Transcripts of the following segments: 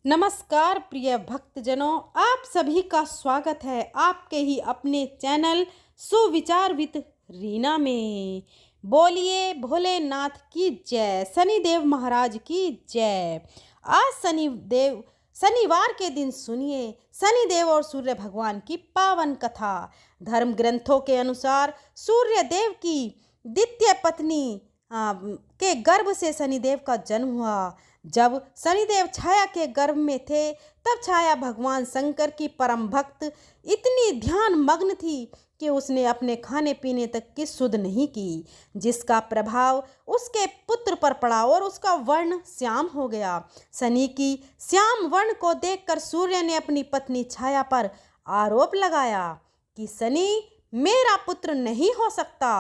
नमस्कार प्रिय भक्तजनों, आप सभी का स्वागत है आपके ही अपने चैनल सुविचार विद रीना में। बोलिए भोलेनाथ की जय, शनिदेव महाराज की जय। आज शनिवार के दिन सुनिए शनिदेव और सूर्य भगवान की पावन कथा। धर्म ग्रंथों के अनुसार सूर्य देव की द्वितीय पत्नी के गर्भ से शनिदेव का जन्म हुआ। जब शनिदेव छाया के गर्भ में थे तब छाया भगवान शंकर की परम भक्त इतनी ध्यान मग्न थी कि उसने अपने खाने पीने तक की सुध नहीं की, जिसका प्रभाव उसके पुत्र पर पड़ा और उसका वर्ण श्याम हो गया। शनि की श्याम वर्ण को देखकर सूर्य ने अपनी पत्नी छाया पर आरोप लगाया कि शनि मेरा पुत्र नहीं हो सकता।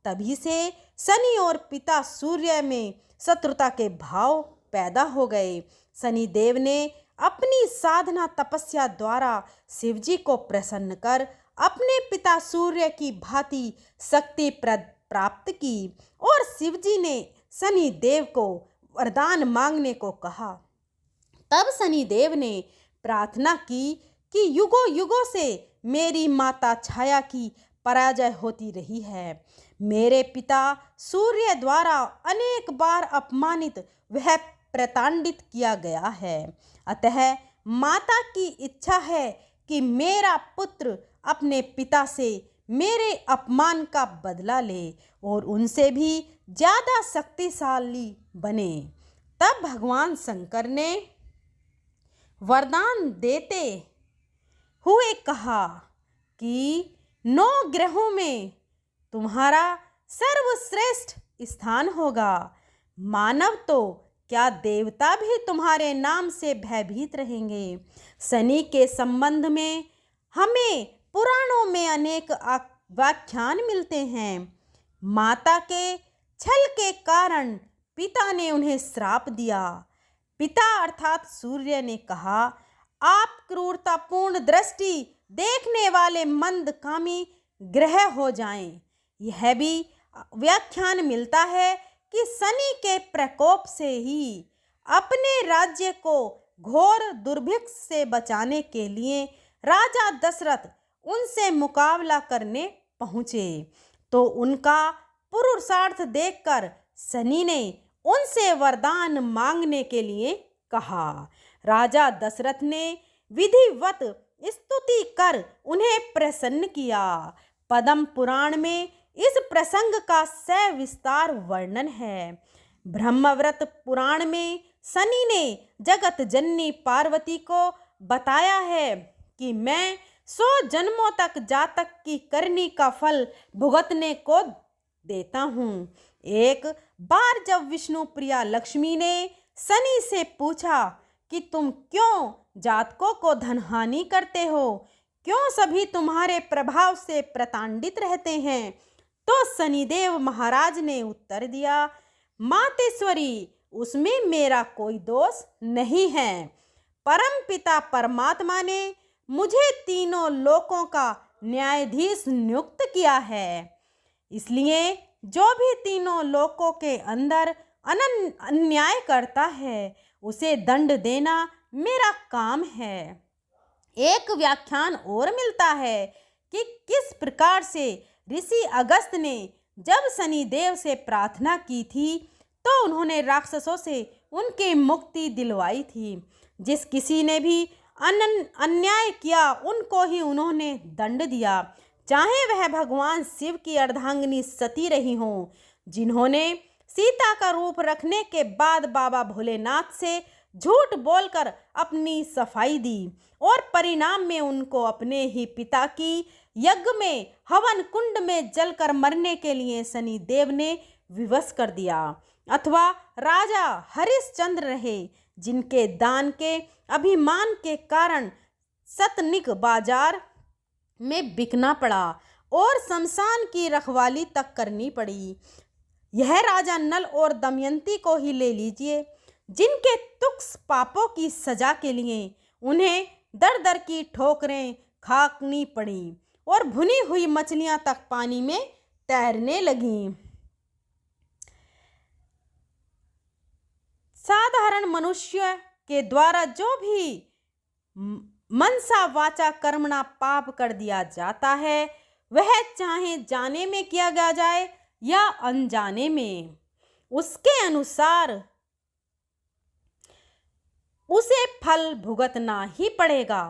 तभी से शनि और पिता सूर्य में शत्रुता के भाव पैदा हो गए। शनि देव ने अपनी साधना तपस्या द्वारा शिवजी को प्रसन्न कर अपने पिता सूर्य की भांति शक्ति प्राप्त की और शिवजी ने शनि देव को वरदान मांगने को कहा। तब शनि देव ने प्रार्थना की कि युगों युगों से मेरी माता छाया की पराजय होती रही है। मेरे पिता सूर्य द्वारा अनेक बार अपमानित वह प्रताड़ित किया गया है। अतः माता की इच्छा है कि मेरा पुत्र अपने पिता से मेरे अपमान का बदला ले और उनसे भी ज़्यादा शक्तिशाली बने। तब भगवान शंकर ने वरदान देते हुए कहा कि 9 ग्रहों में तुम्हारा सर्वश्रेष्ठ स्थान होगा। मानव तो क्या देवता भी तुम्हारे नाम से भयभीत रहेंगे। शनि के संबंध में हमें पुराणों में अनेक व्याख्यान मिलते हैं। माता के छल के कारण पिता ने उन्हें श्राप दिया। पिता अर्थात सूर्य ने कहा, आप क्रूरतापूर्ण दृष्टि देखने वाले मंदकामी ग्रह हो जाएं। यह भी व्याख्यान मिलता है कि शनि के प्रकोप से ही अपने राज्य को घोर दुर्भिक्ष से बचाने के लिए राजा दशरथ उनसे मुकाबला करने पहुँचे, तो उनका पुरुषार्थ देखकर शनि ने उनसे वरदान मांगने के लिए कहा। राजा दशरथ ने विधिवत स्तुति कर उन्हें प्रसन्न किया। पद्म पुराण में इस प्रसंग का सविस्तार वर्णन है। ब्रह्मव्रत पुराण में शनि ने जगत जननी पार्वती को बताया है कि मैं 100 जन्मों तक जातक की करनी का फल भुगतने को देता हूँ। एक बार जब विष्णु प्रिया लक्ष्मी ने शनि से पूछा कि तुम क्यों जातकों को धनहानि करते हो, क्यों सभी तुम्हारे प्रभाव से प्रताड़ित रहते हैं, तो शनिदेव महाराज ने उत्तर दिया, मातेश्वरी, उसमें मेरा कोई दोष नहीं है। परम पिता परमात्मा ने मुझे तीनों लोकों का न्यायाधीश नियुक्त किया है, इसलिए जो भी तीनों लोकों के अंदर अन्याय करता है उसे दंड देना मेरा काम है। एक व्याख्यान और मिलता है कि किस प्रकार से ऋषि अगस्त ने जब शनिदेव से प्रार्थना की थी तो उन्होंने राक्षसों से उनकी मुक्ति दिलवाई थी। जिस किसी ने भी अन्याय किया उनको ही उन्होंने दंड दिया, चाहे वह भगवान शिव की अर्धांगिनी सती रही हों, जिन्होंने सीता का रूप रखने के बाद बाबा भोलेनाथ से झूठ बोलकर अपनी सफाई दी और परिणाम में उनको अपने ही पिता की यज्ञ में हवन कुंड में जलकर मरने के लिए शनिदेव ने विवश कर दिया। अथवा राजा हरिश्चंद्र रहे, जिनके दान के अभिमान के कारण सतनिक बाजार में बिकना पड़ा और शमशान की रखवाली तक करनी पड़ी। यह राजा नल और दमयंती को ही ले लीजिए, जिनके तुक्ष पापों की सजा के लिए उन्हें दर दर की ठोकरें खानी पड़ी और भुनी हुई मछलियां तक पानी में तैरने लगीं। साधारण मनुष्य के द्वारा जो भी मनसा वाचा कर्मणा पाप कर दिया जाता है, वह चाहे जाने में किया गया जाए या अनजाने में, उसके अनुसार उसे फल भुगतना ही पड़ेगा।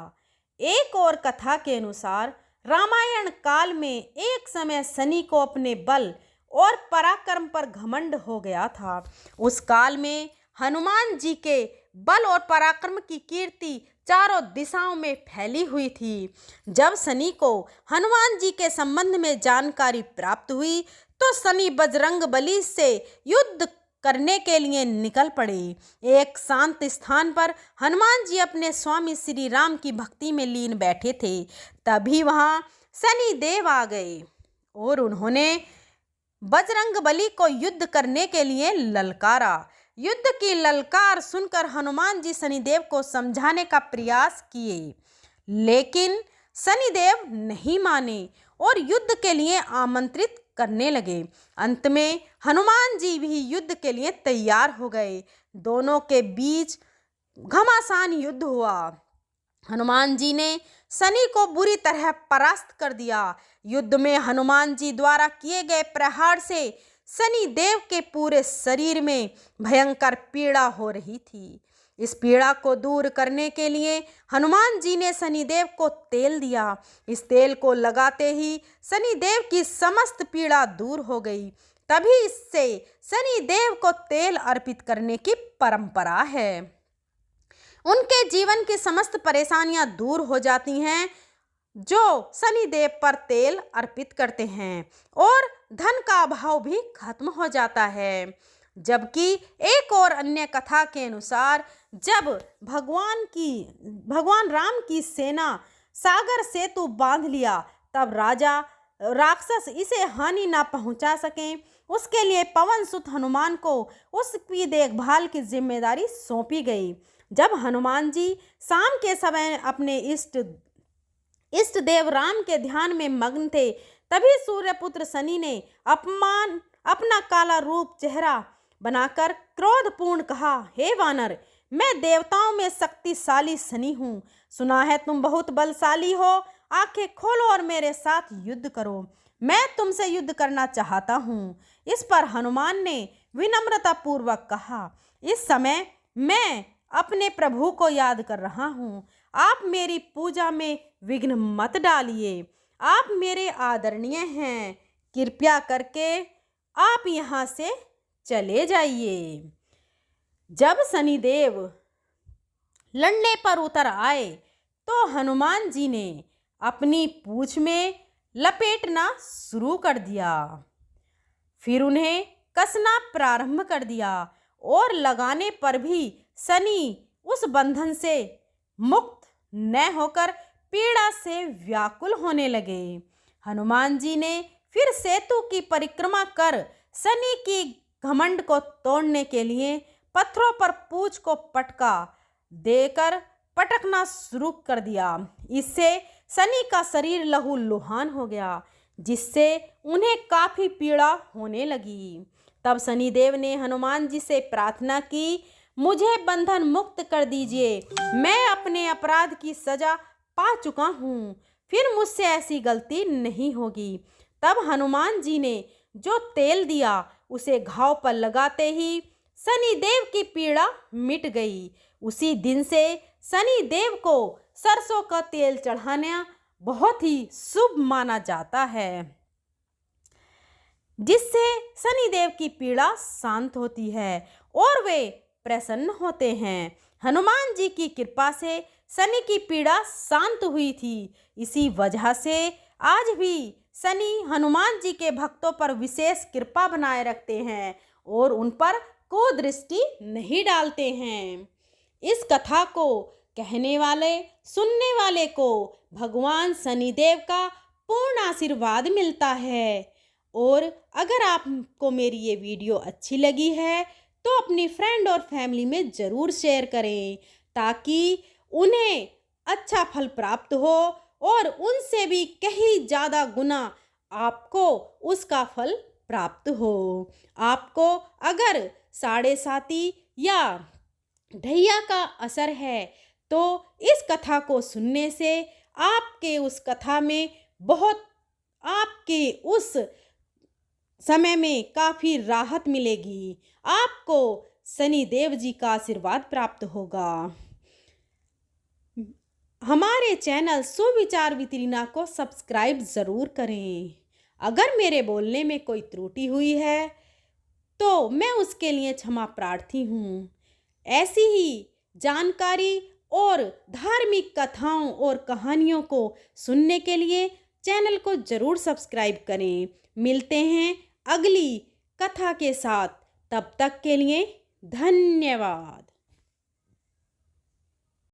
एक और कथा के अनुसार रामायण काल में एक समय शनि को अपने बल और पराक्रम पर घमंड हो गया था। उस काल में हनुमान जी के बल और पराक्रम की कीर्ति चारों दिशाओं में फैली हुई थी। जब शनि को हनुमान जी के संबंध में जानकारी प्राप्त हुई तो शनि बजरंग बली से युद्ध करने के लिए निकल पड़े। एक शांत स्थान पर हनुमान जी अपने स्वामी श्री राम की भक्ति में लीन बैठे थे। तभी वहां शनि देव आ गए और उन्होंने बजरंग बली को युद्ध करने के लिए ललकारा। युद्ध की ललकार सुनकर हनुमान जी शनिदेव को समझाने का प्रयास किए, लेकिन शनिदेव नहीं माने और युद्ध के लिए आमंत्रित करने लगे। अंत में हनुमान जी भी युद्ध के लिए तैयार हो गए। दोनों के बीच घमासान युद्ध हुआ। हनुमान जी ने शनि को बुरी तरह परास्त कर दिया। युद्ध में हनुमान जी द्वारा किए गए प्रहार से शनि देव के पूरे शरीर में भयंकर पीड़ा हो रही थी। इस पीड़ा को दूर करने के लिए हनुमान जी ने शनिदेव को तेल दिया। इस तेल को लगाते ही शनिदेव की समस्त पीड़ा दूर हो गई। तभी इससे शनिदेव को तेल अर्पित करने की परंपरा है। उनके जीवन की समस्त परेशानियां दूर हो जाती हैं जो शनिदेव पर तेल अर्पित करते हैं, और धन का अभाव भी खत्म हो जाता है। जबकि एक और अन्य कथा के अनुसार जब भगवान राम की सेना सागर सेतु बांध लिया, तब राक्षस इसे हानि ना पहुंचा सकें, उसके लिए पवन सुत हनुमान को उसकी देखभाल की जिम्मेदारी सौंपी गई। जब हनुमान जी शाम के समय अपने इष्ट देव राम के ध्यान में मग्न थे, तभी सूर्यपुत्र शनि ने अपना काला रूप चेहरा बनाकर क्रोधपूर्ण कहा, हे वानर, मैं देवताओं में शक्तिशाली शनि हूँ। सुना है तुम बहुत बलशाली हो। आंखें खोलो और मेरे साथ युद्ध करो। मैं तुमसे युद्ध करना चाहता हूँ। इस पर हनुमान ने विनम्रतापूर्वक कहा, इस समय मैं अपने प्रभु को याद कर रहा हूँ। आप मेरी पूजा में विघ्न मत डालिए। आप मेरे आदरणीय हैं। कृपया करके आप यहाँ से चले जाइए। जब शनिदेव लड़ने पर उतर आए तो हनुमान जी ने अपनी पूंछ में लपेटना शुरू कर दिया। फिर उन्हें कसना प्रारंभ कर दिया और लगाने पर भी शनि उस बंधन से मुक्त न होकर पीड़ा से व्याकुल होने लगे। हनुमान जी ने फिर सेतु की परिक्रमा कर शनि की घमंड को तोड़ने के लिए पत्थरों पर पूंछ को पटका देकर पटकना शुरू कर दिया। इससे शनि का शरीर लहूलुहान हो गया, जिससे उन्हें काफ़ी पीड़ा होने लगी। तब शनिदेव ने हनुमान जी से प्रार्थना की, मुझे बंधन मुक्त कर दीजिए। मैं अपने अपराध की सजा पा चुका हूँ, फिर मुझसे ऐसी गलती नहीं होगी। तब हनुमान जी ने जो तेल दिया उसे घाव पर लगाते ही शनिदेव की पीड़ा मिट गई। उसी दिन से शनिदेव को सरसों का तेल चढ़ाना बहुत ही शुभ माना जाता है, जिससे शनिदेव की पीड़ा शांत होती है और वे प्रसन्न होते हैं। हनुमान जी की कृपा से शनि की पीड़ा शांत हुई थी। इसी वजह से आज भी शनि हनुमान जी के भक्तों पर विशेष कृपा बनाए रखते हैं और उन पर कुदृष्टि नहीं डालते हैं। इस कथा को कहने वाले सुनने वाले को भगवान शनिदेव का पूर्ण आशीर्वाद मिलता है। और अगर आपको मेरी ये वीडियो अच्छी लगी है तो अपनी फ्रेंड और फैमिली में ज़रूर शेयर करें, ताकि उन्हें अच्छा फल प्राप्त हो और उनसे भी कहीं ज़्यादा गुना आपको उसका फल प्राप्त हो। आपको अगर साढ़े साती या ढैया का असर है, तो इस कथा को सुनने से आपके उस कथा में बहुत आपके उस समय में काफ़ी राहत मिलेगी। आपको शनि देव जी का आशीर्वाद प्राप्त होगा। हमारे चैनल सुविचार विद रीना को सब्सक्राइब ज़रूर करें। अगर मेरे बोलने में कोई त्रुटि हुई है तो मैं उसके लिए क्षमा प्रार्थी हूँ। ऐसी ही जानकारी और धार्मिक कथाओं और कहानियों को सुनने के लिए चैनल को ज़रूर सब्सक्राइब करें। मिलते हैं अगली कथा के साथ, तब तक के लिए धन्यवाद।